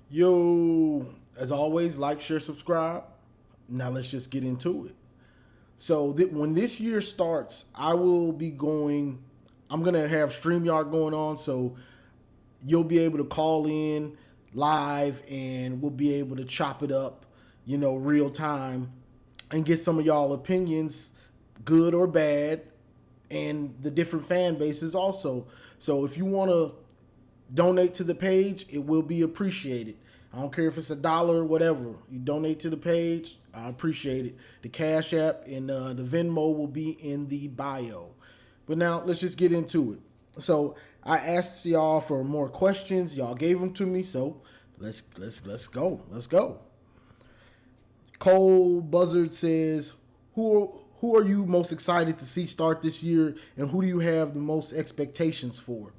Yo, as always, like, share, subscribe. Now let's just get into it. So when this year starts, I will be going. I'm gonna have StreamYard going on, so you'll be able to call in live, and we'll be able to chop it up, real time, and get some of y'all opinions, good or bad, and the different fan bases also. So if you want to donate to the page, it will be appreciated. I don't care if it's $1 or whatever. You donate to the page, I appreciate it. The Cash App and the Venmo will be in the bio. But now let's just get into it. So I asked y'all for more questions. Y'all gave them to me. So let's go. Let's go. Cole Buzzard says, who are you most excited to see start this year, and who do you have the most expectations for?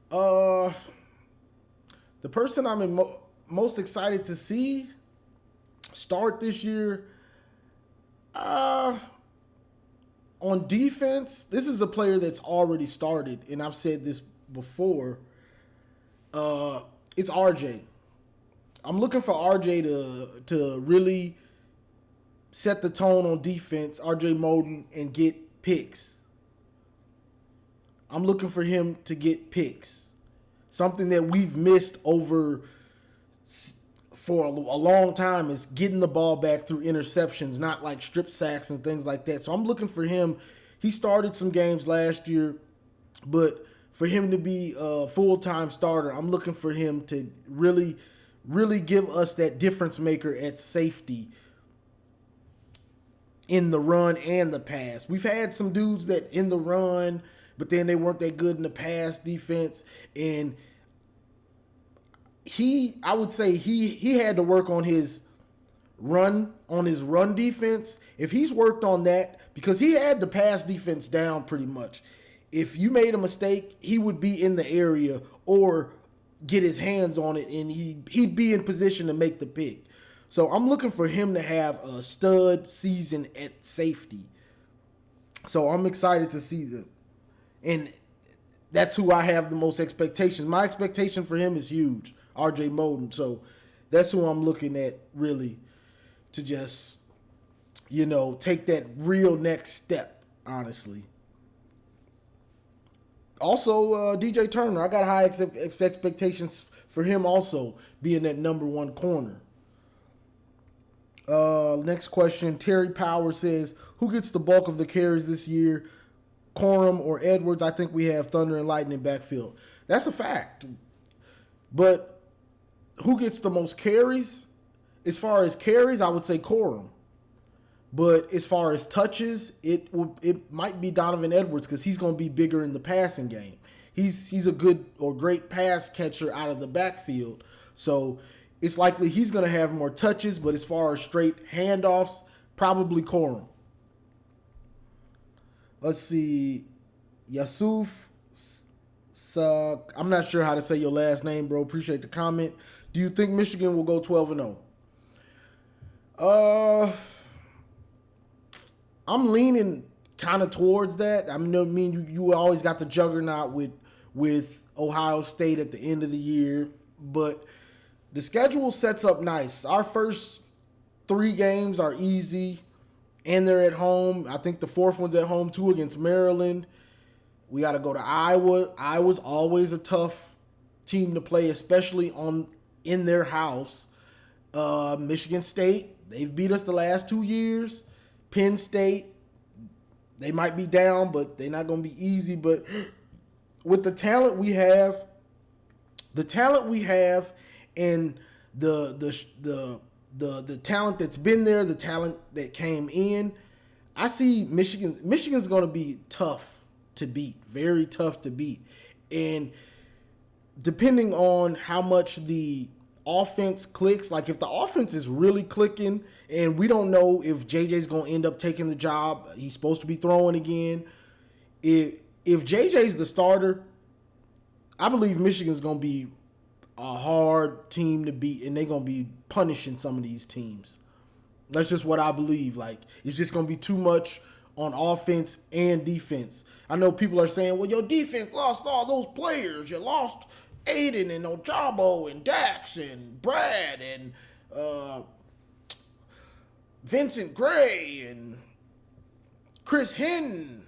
The person I'm most excited to see start this year, on defense, this is a player that's already started, and I've said this before. It's RJ. I'm looking for RJ to really set the tone on defense, RJ Moden, and get picks. I'm looking for him to get picks. Something that we've missed over for a long time is getting the ball back through interceptions, not like strip sacks and things like that. So I'm looking for him. He started some games last year, but for him to be a full-time starter, I'm looking for him to really, really give us that difference maker at safety in the run and the pass. We've had some dudes that in the run, but then they weren't that good in the pass defense. And I would say he had to work on his run defense. If he's worked on that, because he had the pass defense down pretty much. If you made a mistake, he would be in the area or get his hands on it, and he'd be in position to make the pick. So I'm looking for him to have a stud season at safety. So I'm excited to see them. And that's who I have the most expectations. My expectation for him is huge, RJ Moden. So that's who I'm looking at really to just, take that real next step, honestly. Also, DJ Turner, I got high expectations for him also being that number one corner. Next question, Terry Power says, who gets the bulk of the carries this year? Corum or Edwards? I think we have Thunder and Lightning backfield. That's a fact. But who gets the most carries? As far as carries, I would say Corum. But as far as touches, it might be Donovan Edwards because he's going to be bigger in the passing game. He's a good or great pass catcher out of the backfield. So it's likely he's going to have more touches, but as far as straight handoffs, probably Corum. Let's see. Yasuf. I'm not sure how to say your last name, bro. Appreciate the comment. Do you think Michigan will go 12-0? I'm leaning kind of towards that. I mean, you always got the juggernaut with Ohio State at the end of the year, but the schedule sets up nice. Our first 3 games are easy, and they're at home. I think the 4th one's at home too against Maryland. We got to go to Iowa. Iowa's always a tough team to play, especially in their house. Michigan State, they've beat us the last 2 years. Penn State, they might be down, but they're not going to be easy. But with the talent we have, and the talent that's been there, the talent that came in, I see Michigan's going to be tough to beat, very tough to beat. And depending on how much the offense clicks, like if the offense is really clicking, and we don't know if JJ's going to end up taking the job, he's supposed to be throwing again. If JJ's the starter, I believe Michigan's going to be a hard team to beat, and they're going to be punishing some of these teams. That's just what I believe. Like, it's just going to be too much on offense and defense. I know people are saying, well, your defense lost all those players. You lost Aiden and Ojabo and Dax and Brad and Vincent Gray and Chris Hinton.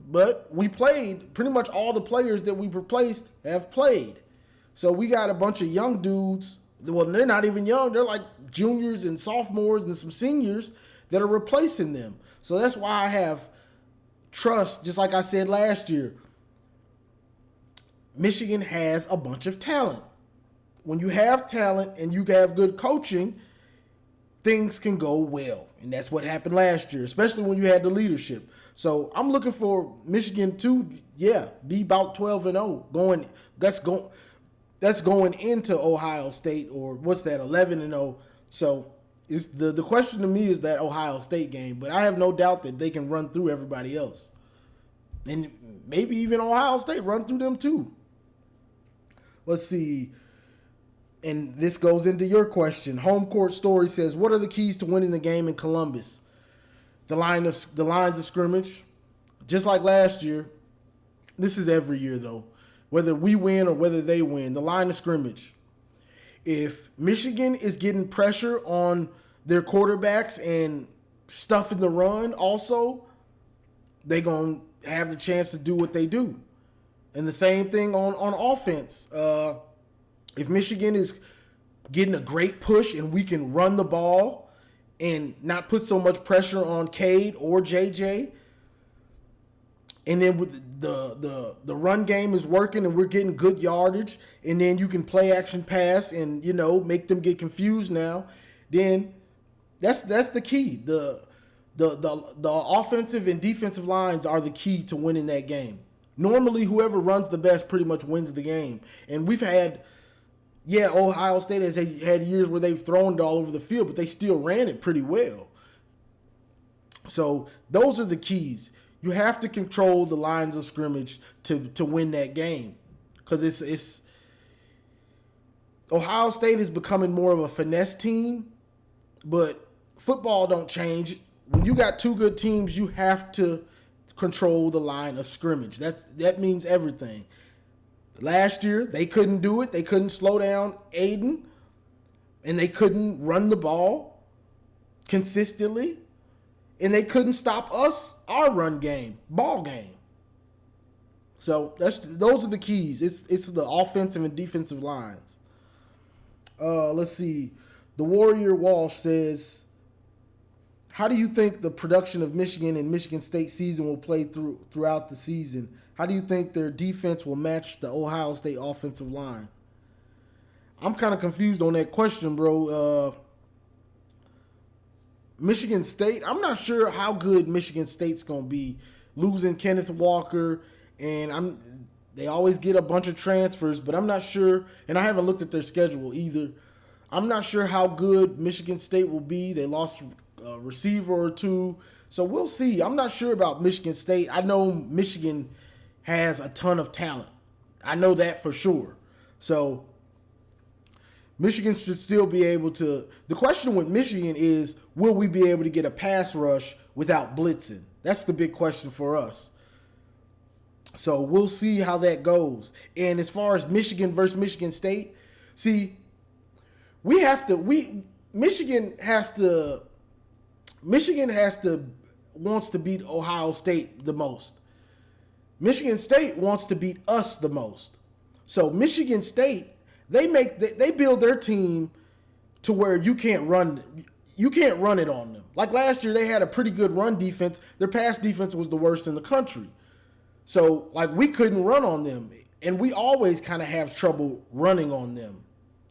But we played, pretty much all the players that we replaced have played. So we got a bunch of young dudes. Well, they're not even young. They're like juniors and sophomores and some seniors that are replacing them. So that's why I have trust, just like I said last year. Michigan has a bunch of talent. When you have talent and you have good coaching, things can go well. And that's what happened last year, especially when you had the leadership. So I'm looking for Michigan to, be about 12-0. That's going into Ohio State, or what's that, 11-0. So it's the question to me is that Ohio State game. But I have no doubt that they can run through everybody else. And maybe even Ohio State run through them too. Let's see. And this goes into your question. Home Court Story says, what are the keys to winning the game in Columbus? The lines of scrimmage. Just like last year. This is every year though. Whether we win or whether they win. The line of scrimmage. If Michigan is getting pressure on their quarterbacks and stuffing the run also, they're going to have the chance to do what they do. And the same thing on offense. If Michigan is getting a great push and we can run the ball and not put so much pressure on Cade or JJ, and then with the run game is working and we're getting good yardage, and then you can play action pass and, make them get confused now, then that's the key. The offensive and defensive lines are the key to winning that game. Normally, whoever runs the best pretty much wins the game. And we've had, Ohio State has had years where they've thrown it all over the field, but they still ran it pretty well. So those are the keys. You have to control the lines of scrimmage to win that game. Because it's Ohio State is becoming more of a finesse team, but football don't change. When you got two good teams, you have to control the line of scrimmage. That means everything. Last year, they couldn't do it. They couldn't slow down Aiden, and they couldn't run the ball consistently, and they couldn't stop our run game, ball game. So those are the keys. It's the offensive and defensive lines. Let's see. The Warrior Walsh says, how do you think the production of Michigan and Michigan State season will play throughout the season? How do you think their defense will match the Ohio State offensive line? I'm kind of confused on that question, bro. Michigan State, I'm not sure how good Michigan State's going to be. Losing Kenneth Walker, and they always get a bunch of transfers, but I'm not sure, and I haven't looked at their schedule either. I'm not sure how good Michigan State will be. They lost a receiver or two, so we'll see. I'm not sure about Michigan State. I know Michigan has a ton of talent. I know that for sure. So Michigan should still be able to. The question with Michigan is, will we be able to get a pass rush without blitzing? That's the big question for us. So we'll see how that goes. And as far as Michigan versus Michigan State, see, Michigan wants to beat Ohio State the most. Michigan State wants to beat us the most. So Michigan State, they build their team to where you can't run it on them. Like last year, they had a pretty good run defense. Their pass defense was the worst in the country. So like we couldn't run on them, and we always kind of have trouble running on them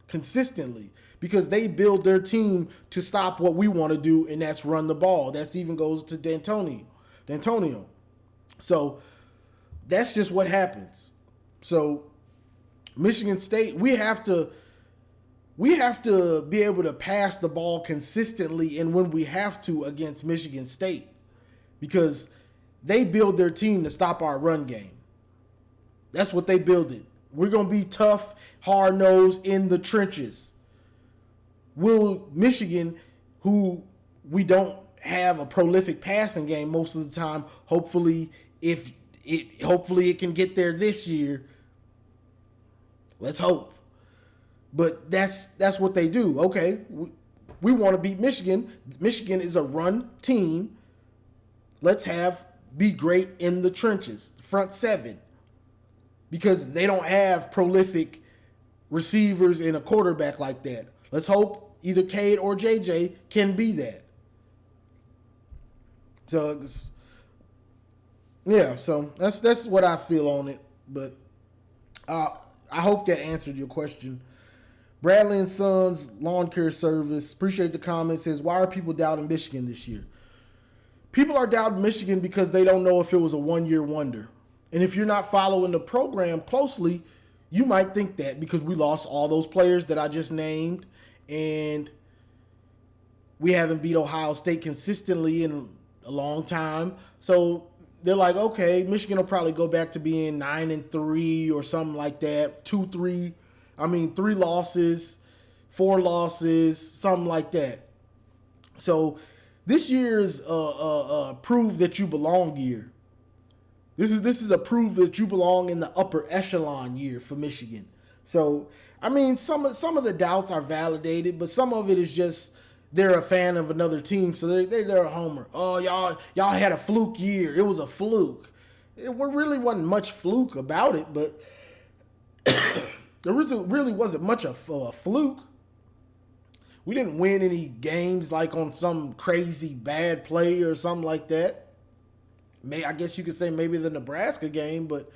consistently because they build their team to stop what we want to do, and that's run the ball. That even goes to D'Antonio. So that's just what happens. So Michigan State, we have to be able to pass the ball consistently, and when we have to, against Michigan State, because they build their team to stop our run game. That's what they build it. We're going to be tough, hard-nosed in the trenches. Will Michigan, who we don't have a prolific passing game most of the time, hopefully it can get there this year. Let's hope. But that's what they do. Okay, we want to beat Michigan. Michigan is a run team. Let's be great in the trenches, front seven, because they don't have prolific receivers and a quarterback like that. Let's hope either Cade or JJ can be that. So so that's what I feel on it. But I hope that answered your question. Bradley and Sons Lawn Care Service, appreciate the comment, says, why are people doubting Michigan this year? People are doubting Michigan because they don't know if it was a one-year wonder. And if you're not following the program closely, you might think that because we lost all those players that I just named, and we haven't beat Ohio State consistently in a long time. So they're like, okay, Michigan will probably go back to being 9-3 or something like that, 3 losses, 4 losses, something like that. So this year is a prove that you belong year. This is a prove that you belong in the upper echelon year for Michigan. So I mean, some of the doubts are validated, but some of it is just they're a fan of another team, so they're a homer. Oh, y'all had a fluke year. It was a fluke. It really wasn't much fluke about it, but there really wasn't much of a fluke. We didn't win any games like on some crazy bad play or something like that. I guess you could say maybe the Nebraska game, but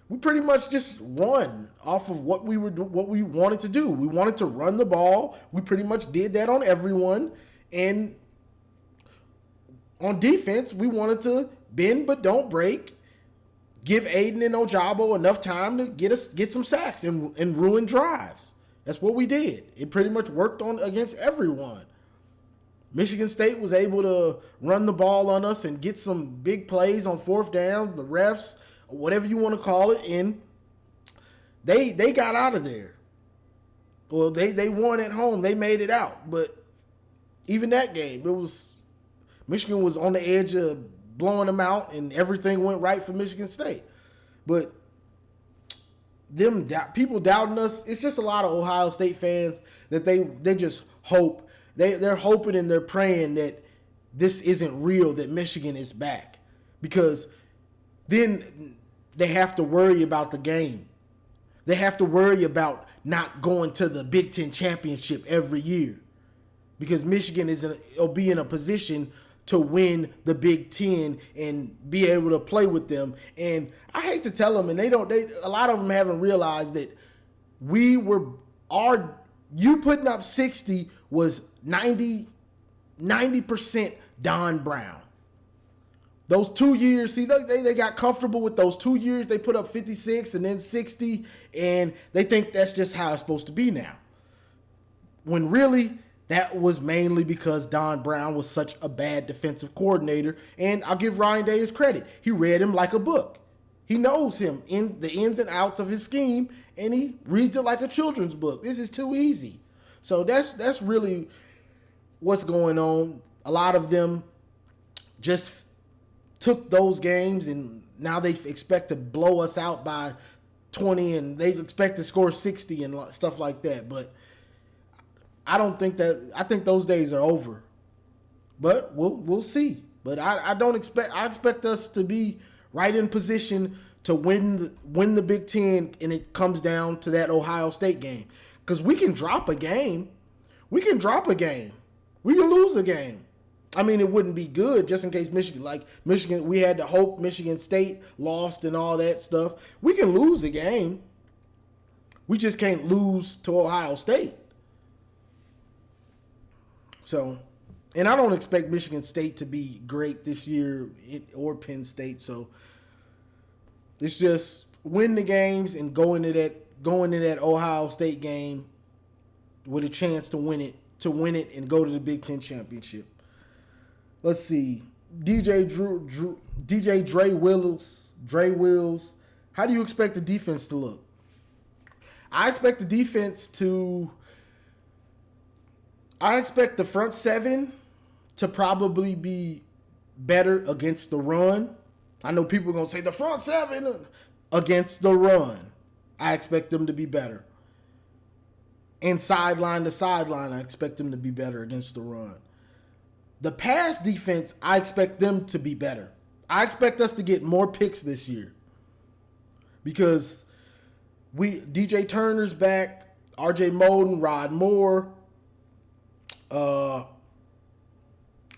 we pretty much just won off of what we wanted to do. We wanted to run the ball. We pretty much did that on everyone. And on defense, we wanted to bend but don't break, give Aiden and Ojabo enough time to get some sacks and ruin drives. That's what we did. It pretty much worked against everyone. Michigan State was able to run the ball on us and get some big plays on fourth downs, the refs, whatever you want to call it, and they got out of there. Well, they won at home. They made it out. But even that game, Michigan was on the edge of blowing them out, and everything went right for Michigan State. But people doubting us, it's just a lot of Ohio State fans that they just hope. They're hoping and they're praying that this isn't real, that Michigan is back. Because then they have to worry about the game. They have to worry about not going to the Big Ten championship every year. Because Michigan will be in a position to win the Big Ten and be able to play with them. And I hate to tell them, and a lot of them haven't realized that you putting up 60 was 90% Don Brown. Those 2 years, see, they got comfortable with those 2 years. They put up 56 and then 60, and they think that's just how it's supposed to be now. When really, that was mainly because Don Brown was such a bad defensive coordinator, and I'll give Ryan Day his credit. He read him like a book. He knows him in the ins and outs of his scheme, and he reads it like a children's book. This is too easy. So that's really what's going on. A lot of them just took those games, and now they expect to blow us out by 20, and they expect to score 60 and stuff like that. But I don't think that. I think those days are over. But we'll see. But I expect us to be right in position to win the Big Ten, and it comes down to that Ohio State game. Because we can drop a game. We can lose a game. I mean, it wouldn't be good just in case Michigan, we had to hope Michigan State lost and all that stuff. We can lose a game. We just can't lose to Ohio State. So, and I don't expect Michigan State to be great this year or Penn State. So, it's just win the games and go into that Ohio State game with a chance to win it and go to the Big Ten championship. Let's see. DJ Dre Wills. How do you expect the defense to look? I expect the front seven to probably be better against the run. I know people are going to say the front seven against the run. I expect them to be better. And sideline to sideline, I expect them to be better against the run. The pass defense, I expect them to be better. I expect us to get more picks this year. Because DJ Turner's back, RJ Moden, Rod Moore,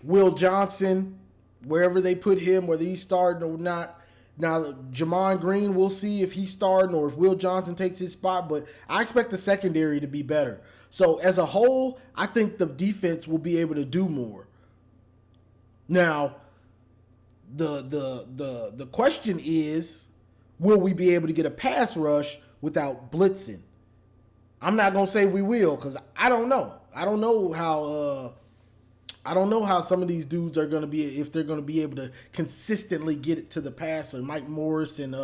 Will Johnson, wherever they put him, whether he's starting or not. Now, Jamon Green, we'll see if he's starting or if Will Johnson takes his spot, but I expect the secondary to be better. So, as a whole, I think the defense will be able to do more. Now, the question is, will we be able to get a pass rush without blitzing? I'm not going to say we will because I don't know. I don't know how some of these dudes are going to be, if they're going to be able to consistently get it to the passer. Mike Morris and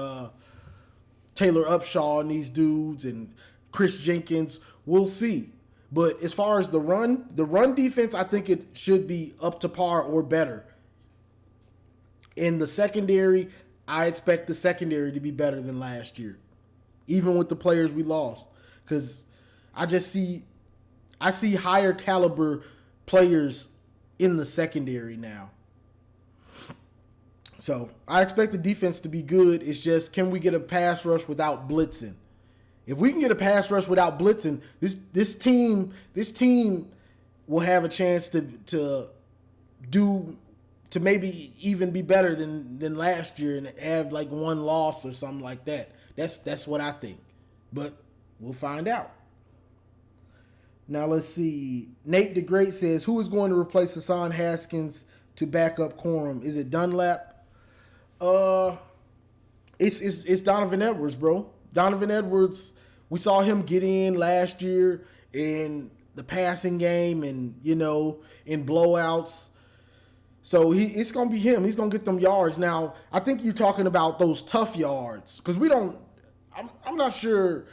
Taylor Upshaw and these dudes and Chris Jenkins, we'll see. But as far as the run defense, I think it should be up to par or better. In the secondary, I expect the secondary to be better than last year, even with the players we lost. Because I see higher caliber players in the secondary now. So I expect the defense to be good. It's just, can we get a pass rush without blitzing? If we can get a pass rush without blitzing, this team will have a chance to maybe even be better than last year and have like one loss or something like that. That's what I think. But we'll find out. Now let's see. Nate the Great says, who is going to replace Hassan Haskins to back up Corum? Is it Dunlap? It's Donovan Edwards, bro. Donovan Edwards, we saw him get in last year in the passing game and, in blowouts. So it's going to be him. He's going to get them yards. Now, I think you're talking about those tough yards because I'm not sure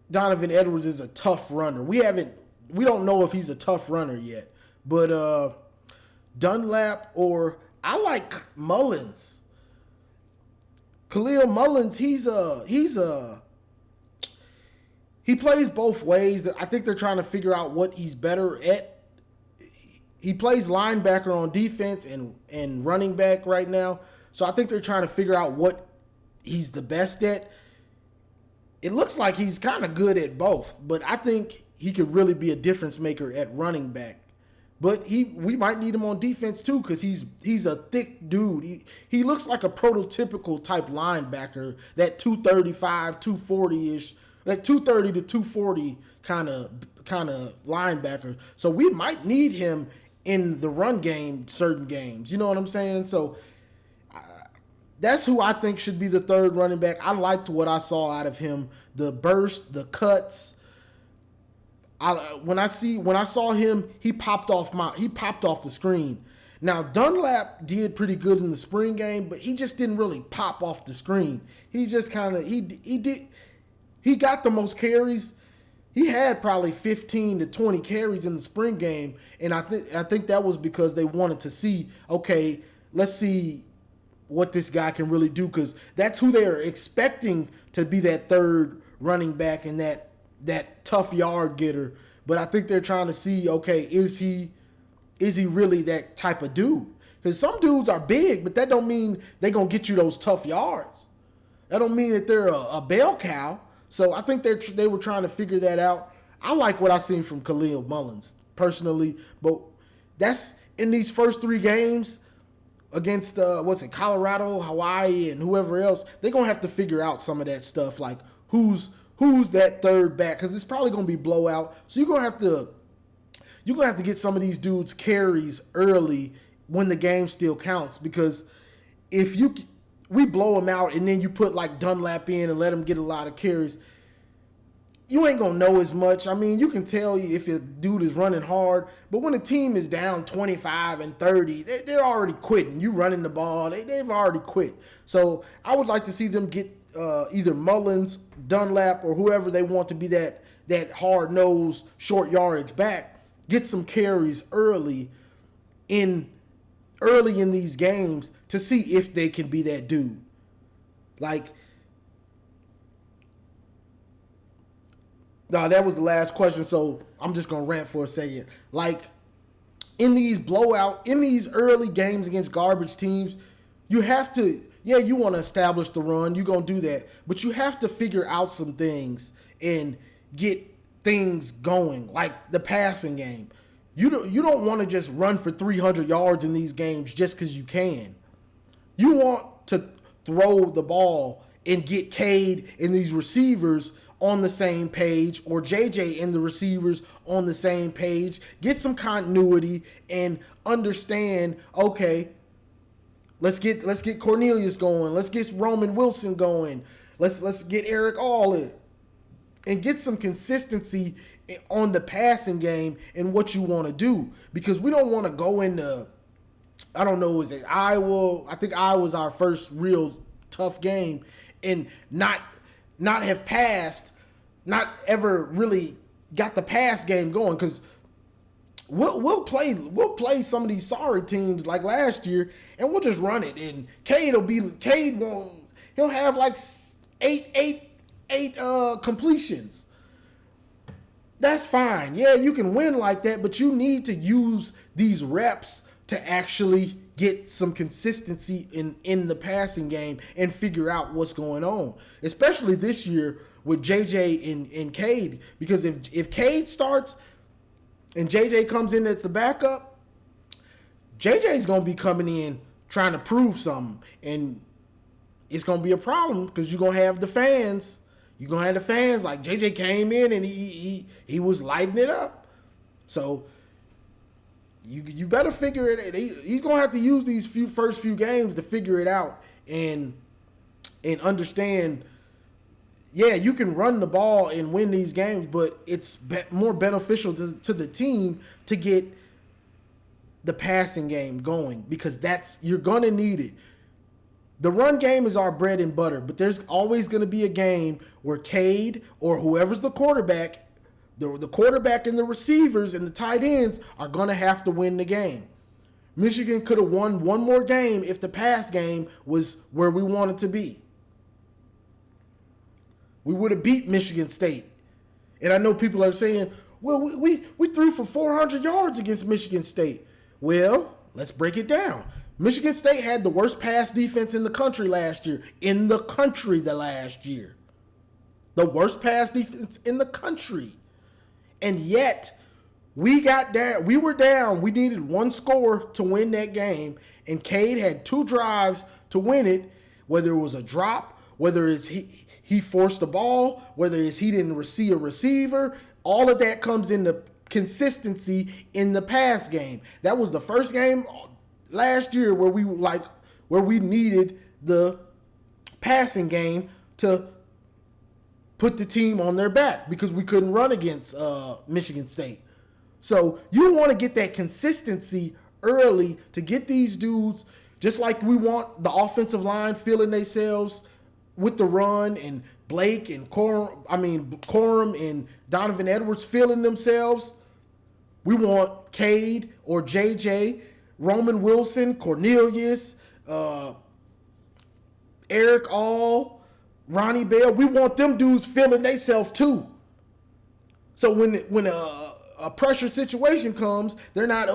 Donovan Edwards is a tough runner. We don't know if he's a tough runner yet. But Dunlap, or I like Mullins. Khalil Mullins, he plays both ways. I think they're trying to figure out what he's better at. He plays linebacker on defense and running back right now. So I think they're trying to figure out what he's the best at. It looks like he's kind of good at both, but I think he could really be a difference maker at running back. But we might need him on defense too because he's a thick dude. He looks like a prototypical type linebacker, that 235, 240-ish, that 230 to 240 kind of linebacker. So we might need him in the run game, certain games. You know what I'm saying? So that's who I think should be the third running back. I liked what I saw out of him, the burst, the cuts. When I saw him, he popped off the screen. Now Dunlap did pretty good in the spring game, but he just didn't really pop off the screen. He just kind of he got the most carries. He had probably 15 to 20 carries in the spring game, and I think that was because they wanted to see, okay, let's see what this guy can really do, because that's who they are expecting to be that third running back and that tough yard getter. But I think they're trying to see, okay, is he really that type of dude? Because some dudes are big, but that don't mean they're going to get you those tough yards. That don't mean that they're a bell cow. So I think they were trying to figure that out. I like what I seen from Khalil Mullins personally, but that's in these first three games against Colorado, Hawaii, and whoever else. They're gonna have to figure out some of that stuff, like who's that third back, because it's probably gonna be blowout. So you're gonna have to get some of these dudes carries early when the game still counts, because if we blow them out and then you put like Dunlap in and let him get a lot of carries, you ain't going to know as much. I mean, you can tell if a dude is running hard, but when a team is down 25 and 30, they're already quitting. You running the ball, they've already quit. So I would like to see them get either Mullins, Dunlap, or whoever they want to be that hard-nosed, short yardage back, get some carries early in these games to see if they can be that dude. Like, No, that was the last question, so I'm just gonna rant for a second. Like in these early games against garbage teams, you have to, you want to establish the run, you're gonna do that, but you have to figure out some things and get things going, like the passing game. You don't want to just run for 300 yards in these games just because you can. You want to throw the ball and get Cade and these receivers on the same page, or JJ and the receivers on the same page, get some continuity and understand, okay, let's get Cornelius going, let's get Roman Wilson going, let's get Eric All in, and get some consistency on the passing game and what you want to do, because we don't want to go into, I don't know, is it Iowa? I think Iowa's our first real tough game, and not have passed, not ever really got the pass game going, because we'll play some of these sorry teams like last year, and we'll just run it, and he'll have like eight completions. That's fine. Yeah, you can win like that, but you need to use these reps to actually get some consistency in the passing game and figure out what's going on, especially this year with JJ and Cade, because if Cade starts and JJ comes in as the backup, JJ's going to be coming in trying to prove something, and it's going to be a problem because you're going to have the fans. You're going to have the fans like JJ came in and he was lighting it up. So you better figure it. He's going to have to use these first few games to figure it out and understand, yeah, you can run the ball and win these games, but it's more beneficial to the team to get the passing game going, because you're going to need it. The run game is our bread and butter, but there's always going to be a game where Cade or whoever's the quarterback, the quarterback and the receivers and the tight ends are going to have to win the game. Michigan could have won one more game if the pass game was where we wanted to be. We would have beat Michigan State. And I know people are saying, well, we threw for 400 yards against Michigan State. Well, let's break it down. Michigan State had the worst pass defense in the country last year. The worst pass defense in the country. And yet, we got down. We were down. We needed one score to win that game. And Cade had 2 drives to win it, whether it was a drop, whether it's he forced the ball, whether it's he didn't see a receiver. All of that comes into consistency in the pass game. That was the first game last year where we needed the passing game to put the team on their back because we couldn't run against Michigan State. So you want to get that consistency early to get these dudes, just like we want the offensive line feeling themselves with the run, and Blake and Corum and Donovan Edwards feeling themselves. We want Cade or JJ, Roman Wilson, Cornelius, Eric All, Ronnie Bell. We want them dudes feeling themselves too. So when a pressure situation comes, they're not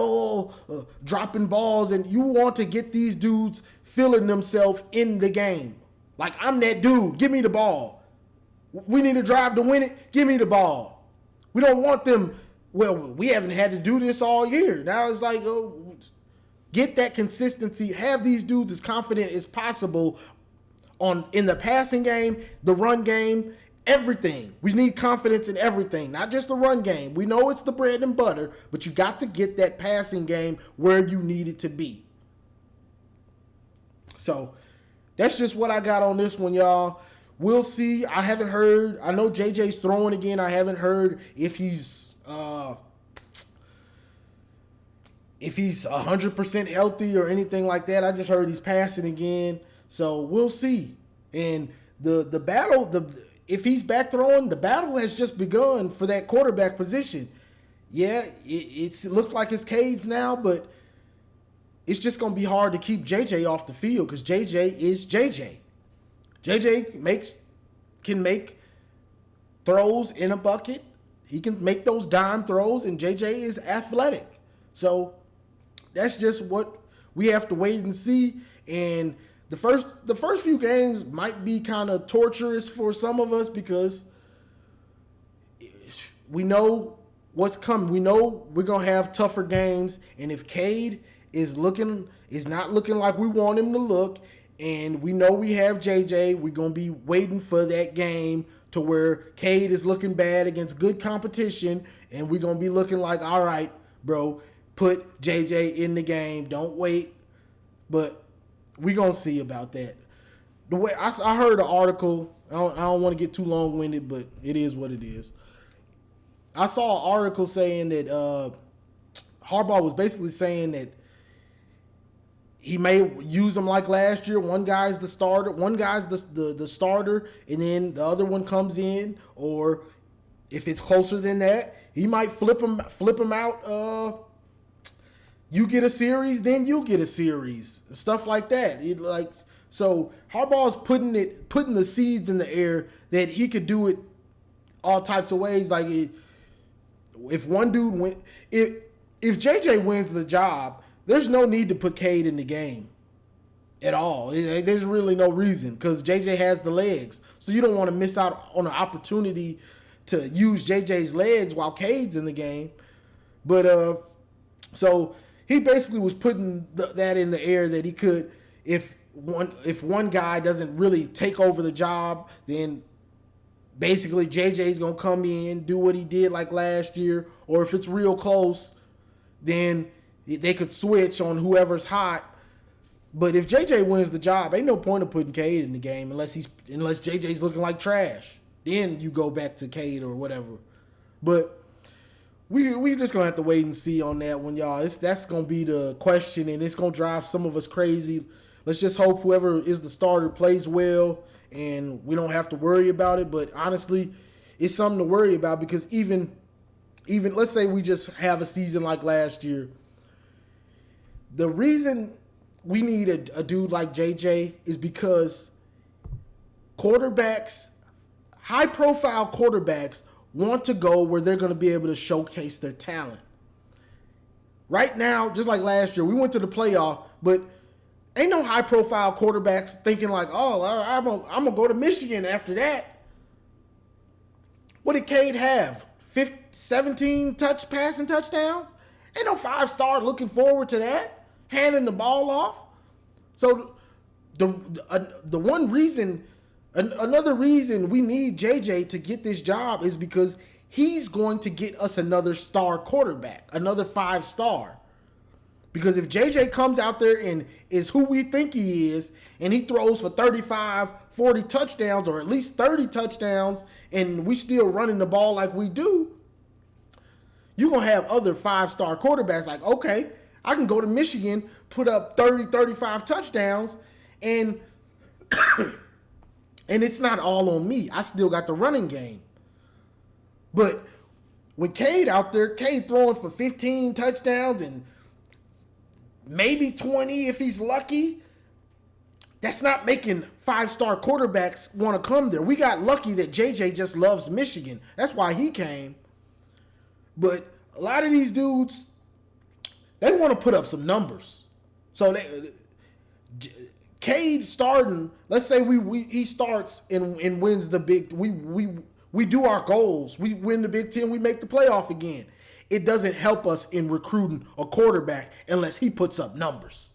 dropping balls, and you want to get these dudes feeling themselves in the game. Like, I'm that dude. Give me the ball. We need a drive to win it. Give me the ball. We don't want them. Well, we haven't had to do this all year. Now it's like, get that consistency. Have these dudes as confident as possible in the passing game, the run game, everything. We need confidence in everything, not just the run game. We know it's the bread and butter, but you got to get that passing game where you need it to be. So that's just what I got on this one, y'all. We'll see. I haven't heard. I know JJ's throwing again. I haven't heard if he's 100% healthy or anything like that. I just heard he's passing again. So we'll see. And the battle, if he's back throwing, the battle has just begun for that quarterback position. Yeah, it looks like it's Cade's now, but it's just going to be hard to keep JJ off the field because JJ is JJ. JJ can make throws in a bucket. He can make those dime throws, and JJ is athletic. So that's just what we have to wait and see. And the first few games might be kind of torturous for some of us because we know what's coming. We know we're gonna have tougher games, and if Cade is not looking like we want him to look, and we know we have JJ, we're gonna be waiting for that game to where Cade is looking bad against good competition, and we're gonna be looking like, all right, bro, put JJ in the game. Don't wait. But we're gonna see about that. The way I heard an article, I don't want to get too long-winded, but it is what it is. I saw an article saying that Harbaugh was basically saying that he may use them like last year. One guy's the starter, one guy's the starter, and then the other one comes in. Or if it's closer than that, he might flip him out. You get a series, then you get a series, stuff like that. So Harbaugh's putting the seeds in the air that he could do it all types of ways. Like if one dude win, if JJ wins the job, there's no need to put Cade in the game at all. There's really no reason because JJ has the legs. So you don't want to miss out on an opportunity to use JJ's legs while Cade's in the game. But so he basically was putting that in the air that he could, if one guy doesn't really take over the job, then basically JJ's going to come in, do what he did like last year. Or if it's real close, then they could switch on whoever's hot. But if JJ wins the job, ain't no point of putting Cade in the game unless JJ's looking like trash. Then you go back to Cade or whatever. But we just gonna have to wait and see on that one, y'all. That's gonna be the question, and it's gonna drive some of us crazy. Let's just hope whoever is the starter plays well, and we don't have to worry about it. But honestly, it's something to worry about because even let's say we just have a season like last year. The reason we need a dude like JJ is because quarterbacks, high-profile quarterbacks, want to go where they're going to be able to showcase their talent. Right now, just like last year, we went to the playoff, but ain't no high-profile quarterbacks thinking like, oh, I'm going to go to Michigan after that. What did Cade have? 17 passing touchdowns? Ain't no 5-star looking forward to that, handing the ball off. So the one reason, another reason we need JJ to get this job is because he's going to get us another star quarterback, another 5-star. Because if JJ comes out there and is who we think he is, and he throws for 35, 40 touchdowns, or at least 30 touchdowns, and we still running the ball like we do, you're going to have other 5-star quarterbacks like, okay, I can go to Michigan, put up 30, 35 touchdowns, and it's not all on me. I still got the running game. But with Cade out there, Cade throwing for 15 touchdowns and maybe 20 if he's lucky, that's not making 5-star quarterbacks want to come there. We got lucky that JJ just loves Michigan. That's why he came. But a lot of these dudes, they want to put up some numbers. So Cade starting, let's say he starts and wins the big, we do our goals. We win the Big Ten, we make the playoff again. It doesn't help us in recruiting a quarterback unless he puts up numbers.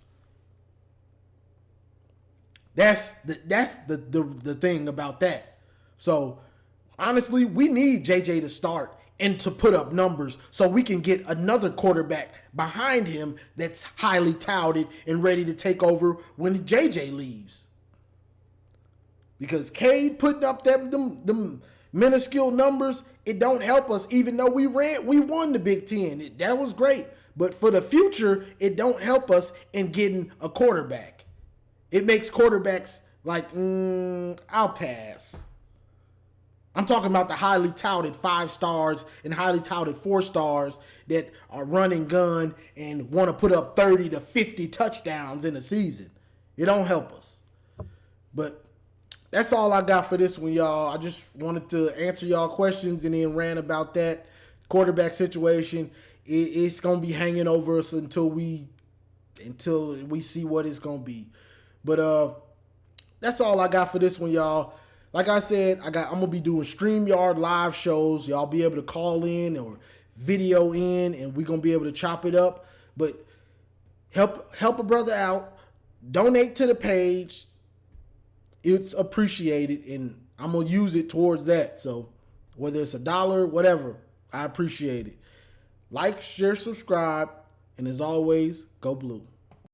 That's the thing about that. So honestly, we need JJ to start and to put up numbers so we can get another quarterback behind him that's highly touted and ready to take over when JJ leaves. Because Cade putting up them minuscule numbers, it don't help us, even though we won the Big Ten. That was great. But for the future, it don't help us in getting a quarterback. It makes quarterbacks like, I'll pass. I'm talking about the highly touted 5-stars and highly touted 4-stars that are running gun and want to put up 30 to 50 touchdowns in a season. It don't help us. But that's all I got for this one, y'all. I just wanted to answer y'all questions and then rant about that quarterback situation. It's gonna be hanging over us until we see what it's gonna be. But that's all I got for this one, y'all. Like I said, I'm gonna be doing StreamYard live shows. Y'all be able to call in or video in, and we're gonna be able to chop it up. But help a brother out. Donate to the page. It's appreciated, and I'm gonna use it towards that. So whether it's $1, whatever, I appreciate it. Like, share, subscribe, and as always, go blue.